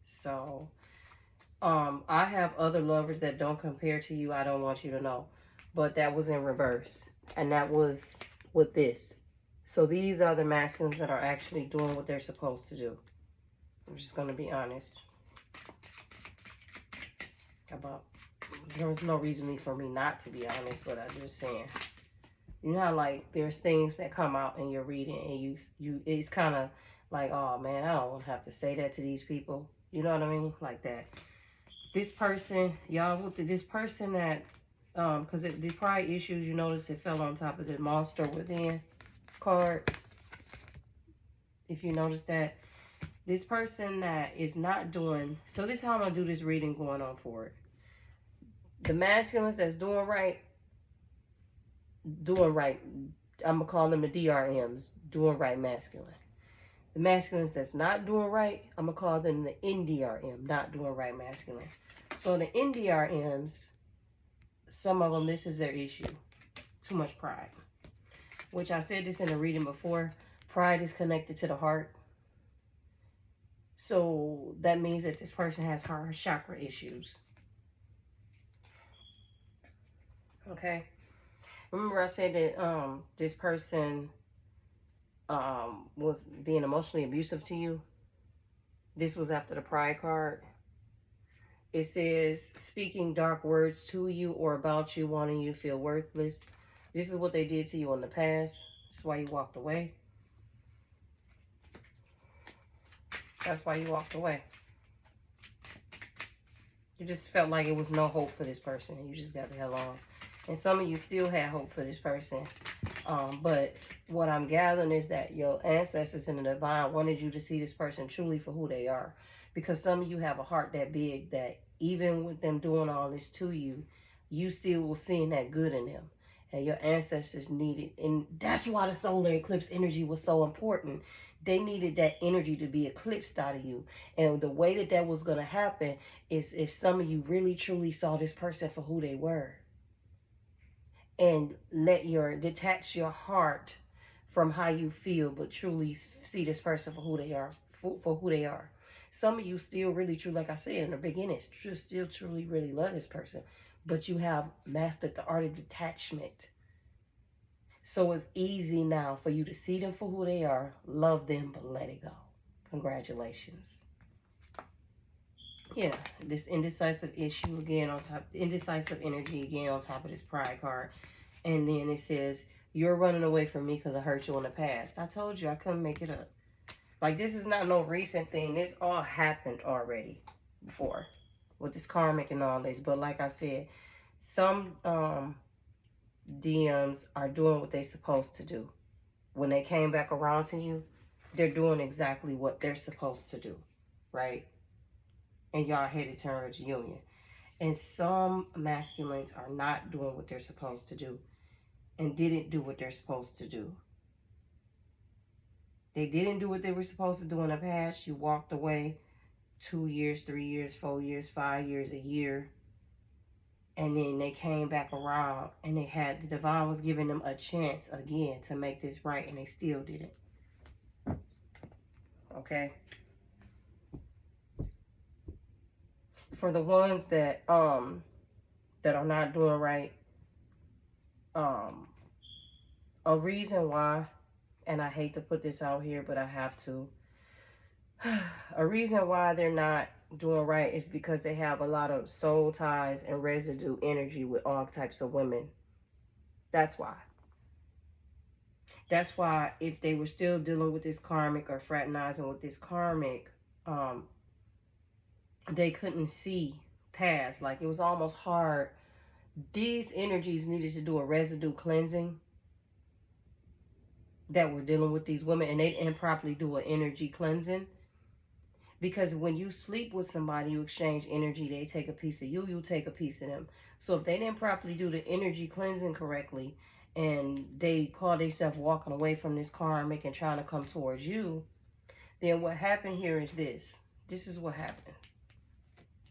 So, I have other lovers that don't compare to you. I don't want you to know. But that was in reverse. And that was with this. So these are the masculines that are actually doing what they're supposed to do. I'm just going to be honest. There was no reason for me not to be honest, but I'm just saying. You know how, like, there's things that come out in your reading and you it's kind of like, oh, man, I don't have to say that to these people. You know what I mean? Like that. This person, y'all, this person that, because the pride issues, you notice it fell on top of the monster within card. If you notice that. This person that is not doing, so this is how I'm going to do this reading going on forward. The masculines that's doing right, I'm going to call them the DRMs, doing right masculine. The masculines that's not doing right, I'm going to call them the NDRM, not doing right masculine. So the NDRMs, some of them, this is their issue. Too much pride. Which I said this in a reading before. Pride is connected to the heart. So that means that this person has heart chakra issues. Okay. Remember I said that this person was being emotionally abusive to you? This was after the pride card. It says speaking dark words to you or about you, wanting you to feel worthless. This is what they did to you in the past. That's why you walked away. That's why you walked away. You just felt like it was no hope for this person, and you just got the hell on. And some of you still had hope for this person. But what I'm gathering is that your ancestors and the divine wanted you to see this person truly for who they are. Because some of you have a heart that big that even with them doing all this to you, you still will see that good in them. And your ancestors needed, and that's why the solar eclipse energy was so important. They needed that energy to be eclipsed out of you. And the way that that was going to happen is if some of you really truly saw this person for who they were. And detach your heart from how you feel, but truly see this person for who they are, for who they are. Some of you still really true, like I said in the beginning, still truly really love this person, but you have mastered the art of detachment. So it's easy now for you to see them for who they are, love them, but let it go. Congratulations. Yeah, this indecisive issue again on top, indecisive energy again on top of this pride card. And then it says, you're running away from me because I hurt you in the past. I told you I couldn't make it up. Like, this is not no recent thing. This all happened already before with this karmic and all this. But like I said, some DMs are doing what they're supposed to do. When they came back around to you, they're doing exactly what they're supposed to do, right? And y'all headed towards union. And some masculines are not doing what they're supposed to do and didn't do what they're supposed to do. They didn't do what they were supposed to do in the past. You walked away 2 years, 3 years, 4 years, 5 years, a year. And then they came back around and the divine was giving them a chance again to make this right, and they still didn't. Okay? For the ones that are not doing right, a reason why, and I hate to put this out here, but I have to. A reason why they're not doing right is because they have a lot of soul ties and residue energy with all types of women. That's why. That's why if they were still dealing with this karmic or fraternizing with this karmic, they couldn't see past. Like, it was almost hard. These energies needed to do a residue cleansing that were dealing with these women, and they didn't properly do an energy cleansing. Because when you sleep with somebody, you exchange energy. They take a piece of you, you take a piece of them. So if they didn't properly do the energy cleansing correctly, and they call themselves walking away from this karmic and trying to come towards you, then what happened here is this. This is what happened.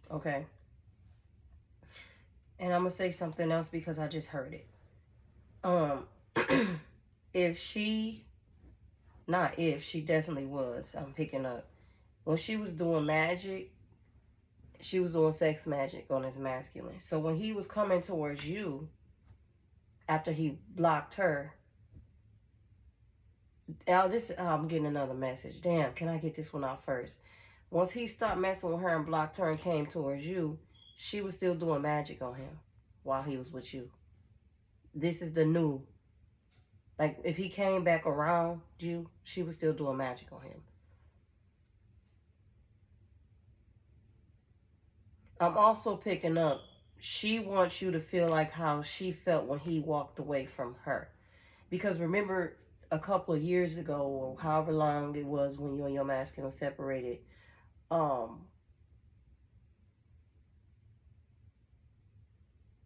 Okay? And I'm going to say something else because I just heard it. If she, not if, she definitely was, I'm picking up. When she was doing magic, she was doing sex magic on his masculine. So when he was coming towards you, after he blocked her, I'm getting another message. Damn, can I get this one out first? Once he stopped messing with her and blocked her and came towards you, she was still doing magic on him while he was with you. This is the new. Like, if he came back around you, she was still doing magic on him. I'm also picking up, she wants you to feel like how she felt when he walked away from her. Because remember, a couple of years ago, or however long it was when you and your masculine separated,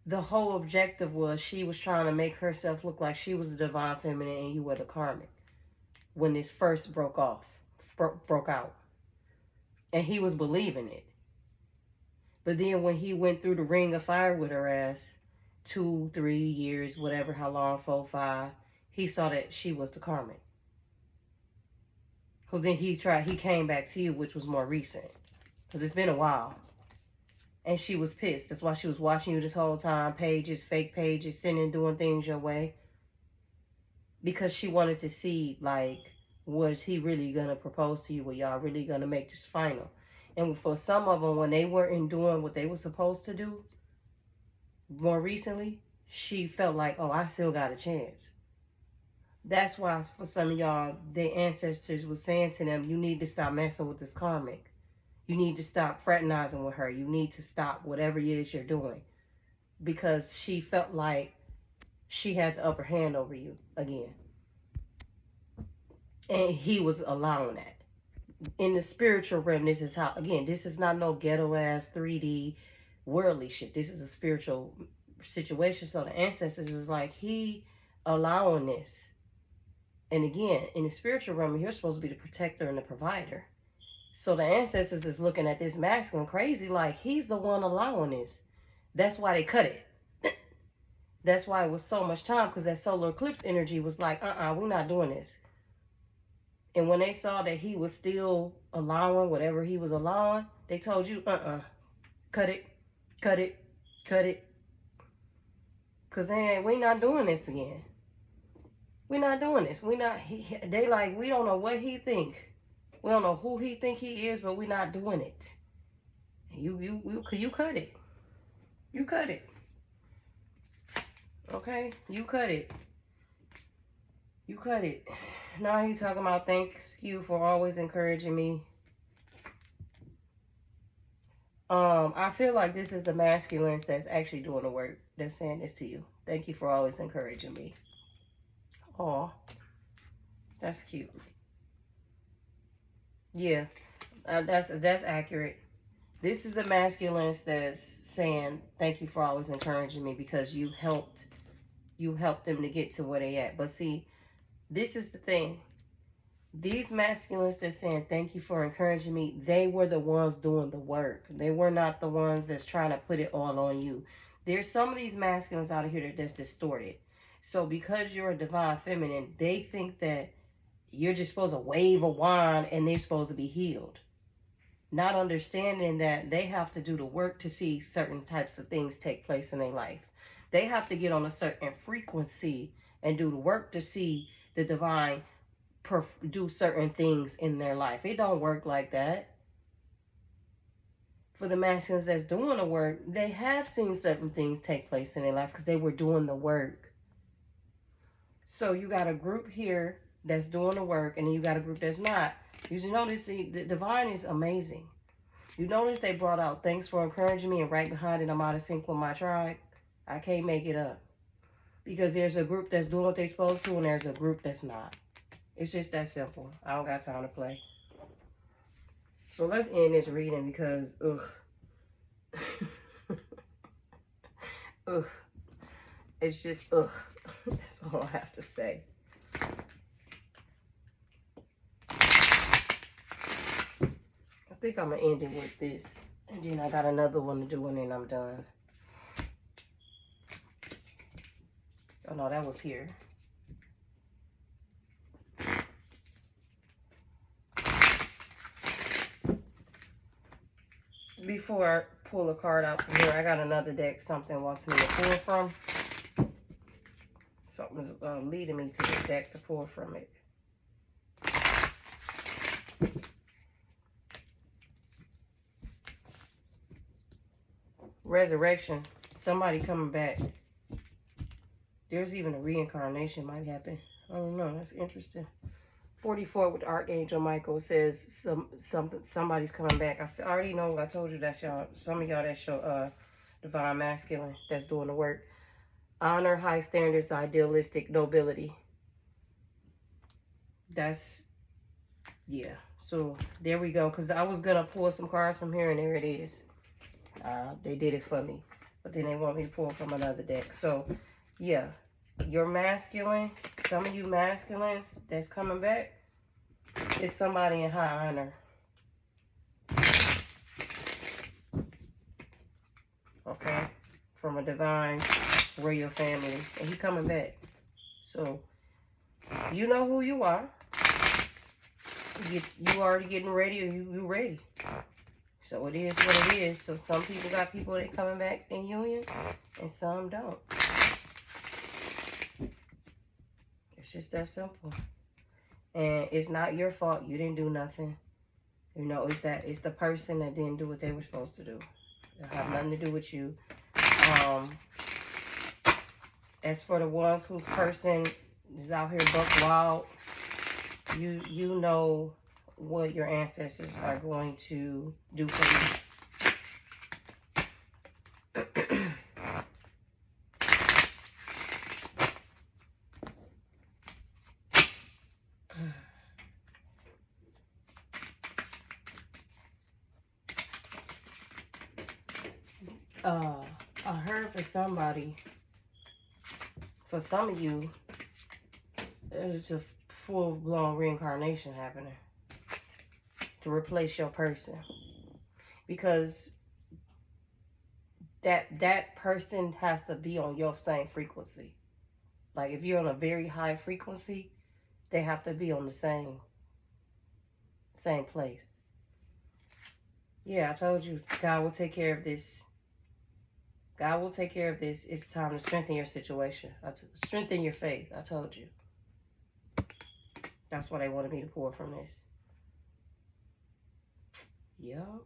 the whole objective was she was trying to make herself look like she was the divine feminine and you were the karmic. When this first broke out. And he was believing it. But then when he went through the ring of fire with her ass, 2, 3 years, whatever, how long, 4, 5, he saw that she was the karmic. Because then he came back to you, which was more recent. Because it's been a while. And she was pissed. That's why she was watching you this whole time. Pages, fake pages, sending, doing things your way. Because she wanted to see, like, was he really going to propose to you? Were y'all really going to make this final? And for some of them, when they weren't doing what they were supposed to do, more recently, she felt like, oh, I still got a chance. That's why for some of y'all, their ancestors was saying to them, you need to stop messing with this karmic. You need to stop fraternizing with her. You need to stop whatever it is you're doing. Because she felt like she had the upper hand over you again. And he was allowing that. In the spiritual realm, this is how, again, this is not no ghetto ass 3D worldly shit. This is a spiritual situation. So the ancestors is like, he allowing this. And again, in the spiritual realm, you're supposed to be the protector and the provider. So the ancestors is looking at this masculine crazy, like he's the one allowing this. That's why they cut it. That's why it was so much time, because that solar eclipse energy was like, we're not doing this. And when they saw that he was still allowing whatever he was allowing, they told you, cut it, cut it, cut it. Because we not doing this again. We're not doing this. They like, we don't know what he think. We don't know who he think he is, but we're not doing it. You cut it. You cut it. Okay? You cut it. You cut it. Now he's talking about thank you for always encouraging me. I feel like this is the masculines that's actually doing the work. That's saying this to you. Thank you for always encouraging me. Aw. That's cute. Yeah. That's accurate. This is the masculines that's saying thank you for always encouraging me, because you helped them to get to where they at. But see, this is the thing. These masculines that's saying thank you for encouraging me, they were the ones doing the work. They were not the ones that's trying to put it all on you. There's some of these masculines out of here that's distorted. So because you're a divine feminine, they think that you're just supposed to wave a wand and they're supposed to be healed. Not understanding that they have to do the work to see certain types of things take place in their life. They have to get on a certain frequency and do the work to see the divine do certain things in their life. It don't work like that. For the masculines that's doing the work, they have seen certain things take place in their life because they were doing the work. So you got a group here that's doing the work, and then you got a group that's not. You notice the divine is amazing. You notice they brought out thanks for encouraging me, and right behind it, I'm out of sync with my tribe. I can't make it up. Because there's a group that's doing what they're supposed to, and there's a group that's not. It's just that simple. I don't got time to play. So let's end this reading because, ugh. Ugh. It's just, ugh. That's all I have to say. I think I'm going to end it with this. And then I got another one to do, and then I'm done. Oh, no, that was here. Before I pull a card out from here, I got another deck something wants me to pull from. Something's leading me to this deck to pull from it. Resurrection. Somebody coming back. There's even a reincarnation might happen. I don't know. That's interesting. 44 with Archangel Michael says somebody's coming back. I already know. I told you that's y'all. Some of y'all that's your divine masculine that's doing the work. Honor, high standards, idealistic nobility. That's, yeah. So there we go. Because I was going to pull some cards from here, and there it is. They did it for me. But then they want me to pull from another deck. So, yeah. Your masculine, some of you masculines that's coming back, is somebody in high honor. Okay? From a divine royal family. And he coming back. So, you know who you are. You already getting ready, or you ready. So it is what it is. So some people got people that coming back in union, and some don't. It's just that simple. And it's not your fault. You didn't do nothing. You know, it's the person that didn't do what they were supposed to do. It have nothing to do with you. As for the ones whose person is out here buck wild, you know what your ancestors are going to do for you. I heard for somebody, for some of you, it's a full-blown reincarnation happening to replace your person, because that person has to be on your same frequency. Like if you're on a very high frequency, they have to be on the same place. Yeah, I told you, God will take care of this. God will take care of this. It's time to strengthen your situation. Strengthen your faith. I told you. That's why they wanted me to pour from this. Yup.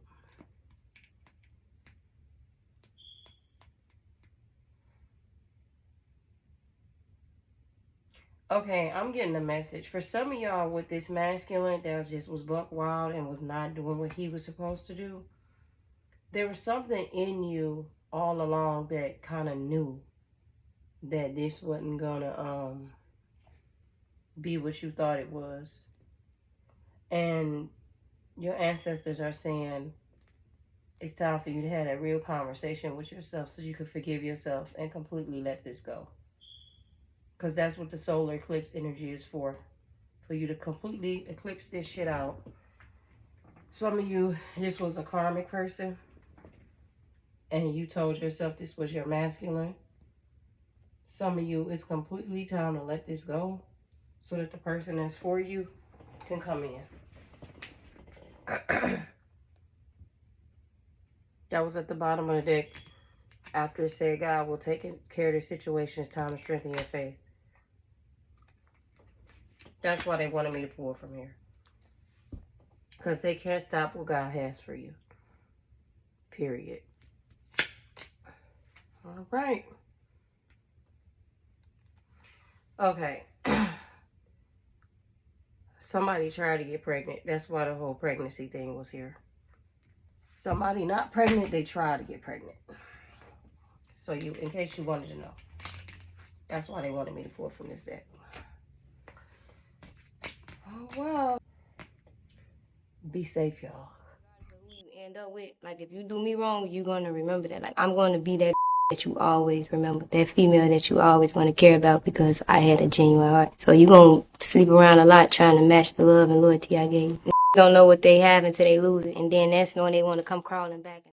Okay, I'm getting a message. For some of y'all with this masculine that was buck wild and was not doing what he was supposed to do, there was something in you all along that kind of knew that this wasn't gonna be what you thought it was. And your ancestors are saying it's time for you to have that real conversation with yourself so you can forgive yourself and completely let this go. Because that's what the solar eclipse energy is for you to completely eclipse this shit out. Some of you, this was a karmic person, and you told yourself this was your masculine. Some of you, it's completely time to let this go so that the person that's for you can come in. That was at the bottom of the deck after it said God will take care of the situation. It's time to strengthen your faith. That's why they wanted me to pull from here. Because they can't stop what God has for you. Period. All right. Okay. Somebody tried to get pregnant. That's why the whole pregnancy thing was here. Somebody not pregnant, they tried to get pregnant. So you, in case you wanted to know. That's why they wanted me to pull from this deck. Oh, well. Be safe, y'all. Who you end up with, like, if you do me wrong, you're going to remember that. Like, I'm going to be that that you always remember. That female that you always going to care about because I had a genuine heart. So you're going to sleep around a lot trying to match the love and loyalty I gave you. Don't know what they have until they lose it. And then that's when they want to come crawling back.